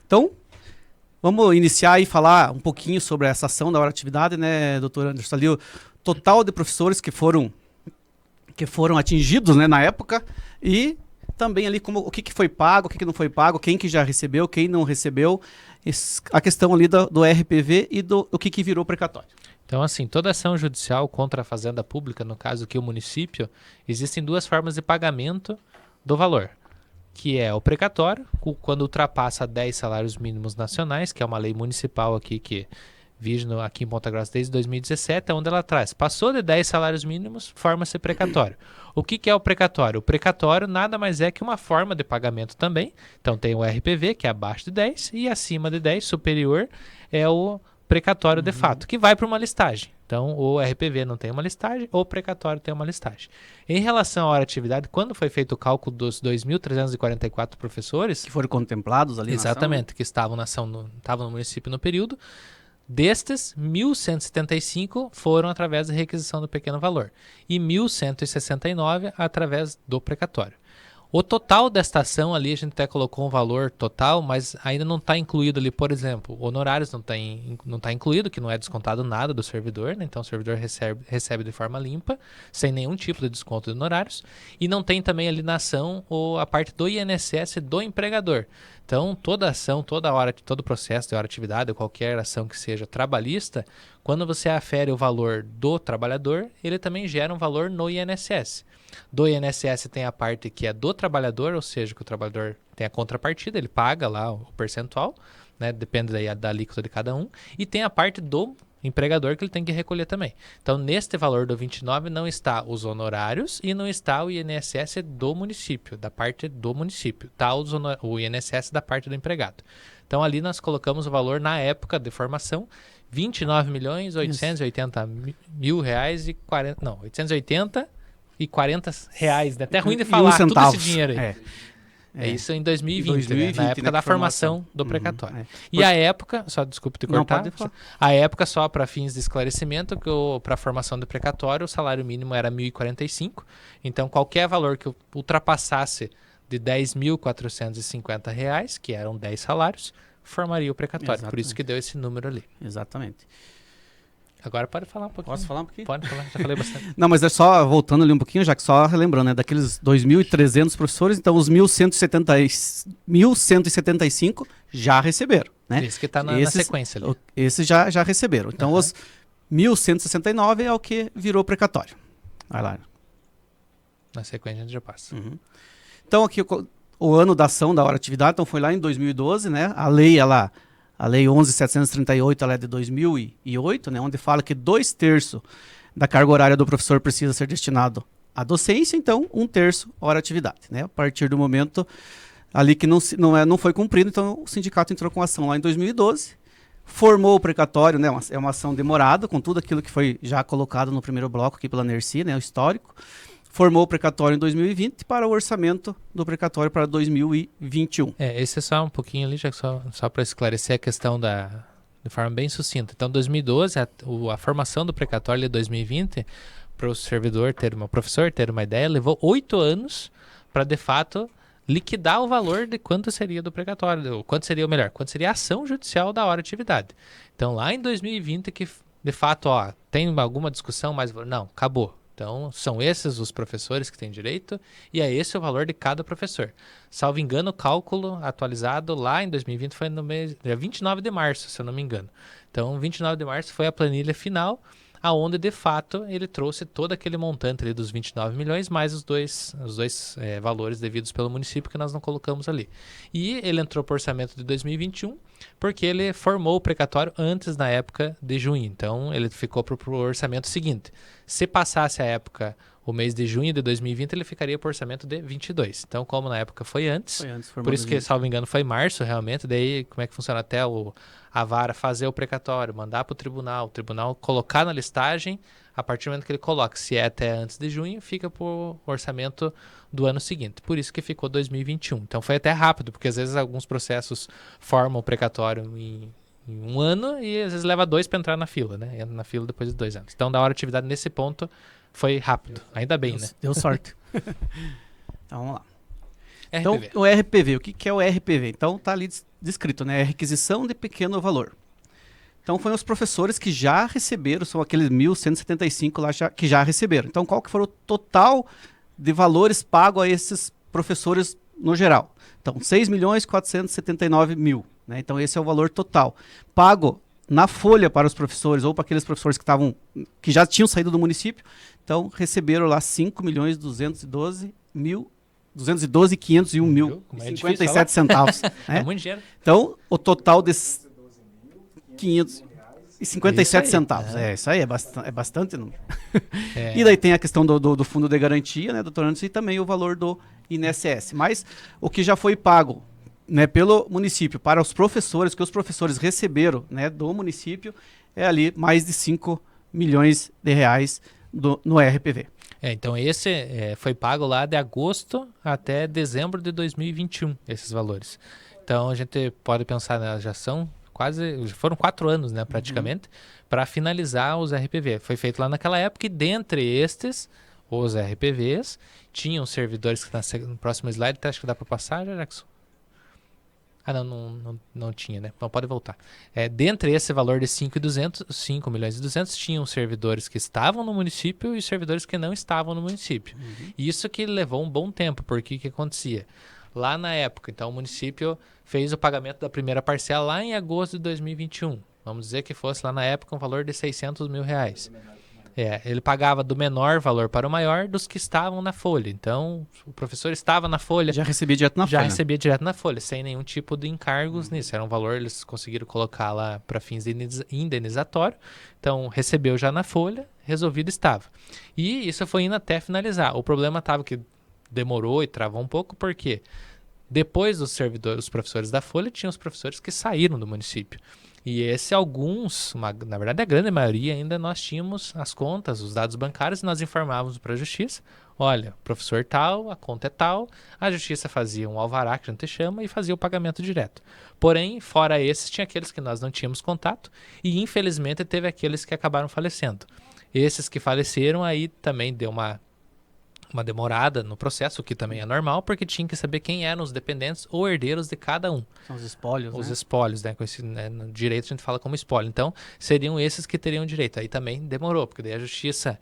Então, vamos iniciar e falar um pouquinho sobre essa ação da hora-atividade, né, doutor Anderson? Ali o total de professores que foram atingidos, né, na época, e também ali como, o que foi pago, o que não foi pago, quem que já recebeu, quem não recebeu, a questão ali do RPV e o que virou precatório. Então, assim, toda ação judicial contra a fazenda pública, no caso aqui o município, existem duas formas de pagamento do valor, que é o precatório, quando ultrapassa 10 salários mínimos nacionais, que é uma lei municipal aqui que vige aqui em Ponta Grossa desde 2017, onde ela traz, passou de 10 salários mínimos, forma-se precatório. O que é o precatório? O precatório nada mais é que uma forma de pagamento também. Então tem o RPV, que é abaixo de 10, e acima de 10, superior, é o precatório de fato, que vai para uma listagem. Então, o RPV não tem uma listagem, ou o precatório tem uma listagem. Em relação à hora-atividade, quando foi feito o cálculo dos 2.344 professores... Que foram contemplados ali exatamente, na ação, que estavam estavam no município no período, destes, 1.175 foram através da requisição do pequeno valor e 1.169 através do precatório. O total desta ação ali, a gente até colocou um valor total, mas ainda não está incluído ali, por exemplo, honorários não está incluído, que não é descontado nada do servidor, né? Então o servidor recebe de forma limpa, sem nenhum tipo de desconto de honorários, e não tem também ali na ação a parte do INSS do empregador. Então toda ação, toda hora, todo processo de hora-atividade, ou qualquer ação que seja trabalhista, quando você afere o valor do trabalhador, ele também gera um valor no INSS. Do INSS tem a parte que é do trabalhador, ou seja, que o trabalhador tem a contrapartida, ele paga lá o percentual, né, depende da alíquota de cada um, e tem a parte do empregador que ele tem que recolher também. Então, neste valor do 29 não está os honorários e não está o INSS do município, da parte do município, está o INSS da parte do empregado. Então, ali nós colocamos o valor na época de formação, R$29.880.000 não, 880 e R$40, né? Até ruim de falar tudo esse dinheiro aí. É isso em 2020, né? Na época da formação do precatório. E a época, só desculpe te cortar, a época só para fins de esclarecimento, que para a formação do precatório o salário mínimo era R$1.045, então qualquer valor que ultrapassasse de R$10.450, que eram 10 salários, formaria o precatório. Exatamente. Por isso que deu esse número ali. Exatamente. Agora pode falar um pouquinho. Posso falar um pouquinho? Pode falar, já falei bastante. Não, mas é só, voltando ali um pouquinho, já que só relembrando, né, daqueles 2.300 professores, então os 1.175 já receberam, né? Isso que está na sequência ali. Esses já receberam. Então os 1.169 é o que virou precatório. Vai lá. Na sequência a gente já passa. Então aqui o ano da ação da hora-atividade, então foi lá em 2012, né? A lei 11.738, ela é de 2008, né, onde fala que 2/3 da carga horária do professor precisa ser destinado à docência, então 1/3 hora-atividade. Né? A partir do momento ali que não foi cumprido, então o sindicato entrou com ação lá em 2012, formou o precatório, né, é uma ação demorada, com tudo aquilo que foi já colocado no primeiro bloco aqui pela Nerci, né, o histórico. Formou o precatório em 2020 para o orçamento do precatório para 2021. Esse é só um pouquinho ali, já só para esclarecer a questão de forma bem sucinta. Então, 2012, a formação do precatório de 2020, para o professor ter uma ideia, levou 8 anos para, de fato, liquidar o valor de quanto seria do precatório, quanto seria a ação judicial da hora-atividade. Então, lá em 2020, que, de fato, tem alguma discussão, mas não, acabou. Então, são esses os professores que têm direito e é esse o valor de cada professor. Salvo engano, o cálculo atualizado lá em 2020 foi no mês 29 de março, se eu não me engano. Então, 29 de março foi a planilha final, aonde de fato ele trouxe todo aquele montante ali dos 29 milhões, mais os dois valores devidos pelo município que nós não colocamos ali. E ele entrou para o orçamento de 2021, porque ele formou o precatório antes da época de junho. Então, ele ficou para o orçamento seguinte. Se passasse a época, o mês de junho de 2020, ele ficaria para o orçamento de 22. Então, como na época foi antes por isso que, salvo engano, foi março realmente, daí como é que funciona até a vara fazer o precatório, mandar para o tribunal colocar na listagem, a partir do momento que ele coloca, se é até antes de junho, fica para o orçamento do ano seguinte. Por isso que ficou 2021. Então foi até rápido, porque às vezes alguns processos formam o precatório em um ano e às vezes leva 2 para entrar na fila, né? Entra na fila depois de 2 anos. Então, da hora-atividade nesse ponto foi rápido. Ainda bem, né? Deu sorte. Então vamos lá. Então, RPV. o RPV, o que que é o RPV? Então, está ali descrito, né? É requisição de pequeno valor. Então, foram os professores que já receberam, são aqueles 1.175 lá que já receberam. Então, qual que foi o total de valores pagos a esses professores no geral? Então, 6.479.000, né? Então, esse é o valor total. Pago na folha para os professores ou para aqueles professores que já tinham saído do município. Então, receberam lá 5.212.501 Como e é difícil 57 centavos. É Né? muito dinheiro. Então, o total desses 557 Isso aí, centavos. Isso aí é bastante número. É. E daí tem a questão do fundo de garantia, né, doutorando, e também o valor do INSS. Mas o que já foi pago, né, pelo município para os professores, que os professores receberam, né, do município, é ali mais de 5 milhões de reais no RPV. Então esse foi pago lá de agosto até dezembro de 2021, esses valores. Então a gente pode pensar, né, já foram 4 anos, né, praticamente, para finalizar os RPV. Foi feito lá naquela época e dentre estes, os RPVs, tinham servidores que no próximo slide, acho que dá para passar, Jackson? Não tinha, né? Então pode voltar. Dentre esse valor de 5 milhões e 200, tinham servidores que estavam no município e servidores que não estavam no município. Isso que levou um bom tempo, porque o que acontecia? Lá na época, então o município fez o pagamento da primeira parcela lá em agosto de 2021. Vamos dizer que fosse lá na época um valor de 600 mil reais. Ele pagava do menor valor para o maior dos que estavam na folha. Então, o professor estava na folha. Já recebia direto na folha. Já recebia direto na folha, sem nenhum tipo de encargos nisso. Era um valor, eles conseguiram colocar lá para fins indenizatórios. Então, recebeu já na folha, resolvido estava. E isso foi indo até finalizar. O problema estava que demorou e travou um pouco, porque depois dos os professores da folha, tinham os professores que saíram do município. E na verdade a grande maioria ainda nós tínhamos as contas, os dados bancários, e nós informávamos para a justiça, olha, professor tal, a conta é tal, a justiça fazia um alvará, que a gente chama, e fazia o pagamento direto. Porém, fora esses, tinha aqueles que nós não tínhamos contato, e infelizmente teve aqueles que acabaram falecendo. Esses que faleceram aí também deu uma demorada no processo, o que também é normal, porque tinha que saber quem eram os dependentes ou herdeiros de cada um. São os espólios, Os né? espólios, né? No direito a gente fala como espólio. Então, seriam esses que teriam direito. Aí também demorou, porque daí a justiça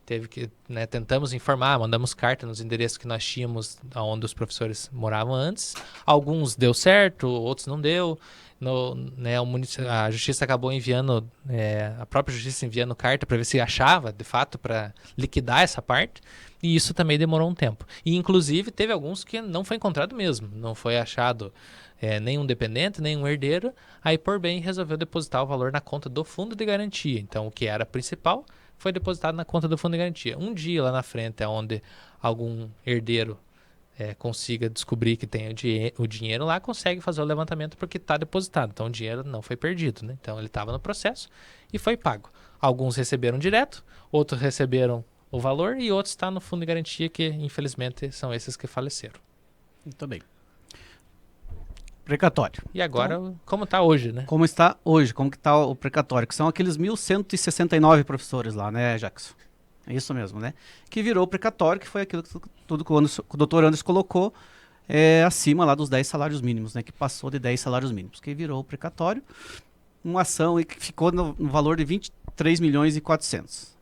teve que, né, tentamos informar, mandamos carta nos endereços que nós tínhamos, onde os professores moravam antes. Alguns deu certo, outros não deu. A justiça acabou enviando, a própria justiça enviando carta para ver se achava, de fato, para liquidar essa parte. E isso também demorou um tempo. E, inclusive, teve alguns que não foi encontrado mesmo. Não foi achado nenhum dependente, nenhum herdeiro. Aí, por bem, resolveu depositar o valor na conta do fundo de garantia. Então, o que era principal foi depositado na conta do fundo de garantia. Um dia lá na frente, onde algum herdeiro consiga descobrir que tem o dinheiro lá, consegue fazer o levantamento porque está depositado. Então, o dinheiro não foi perdido, né? Então, ele estava no processo e foi pago. Alguns receberam direto, outros receberam o valor e outros estão no fundo de garantia, que infelizmente são esses que faleceram. Muito bem. Precatório. E agora, então, como está hoje, né? Como está hoje, como que está o precatório, que são aqueles 1.169 professores lá, né, Jackson? É isso mesmo, né? Que virou precatório, que foi aquilo que tudo que o doutor Anderson colocou acima lá dos 10 salários mínimos, né? Que passou de 10 salários mínimos, que virou precatório, uma ação e que ficou no valor de 23 milhões e 400.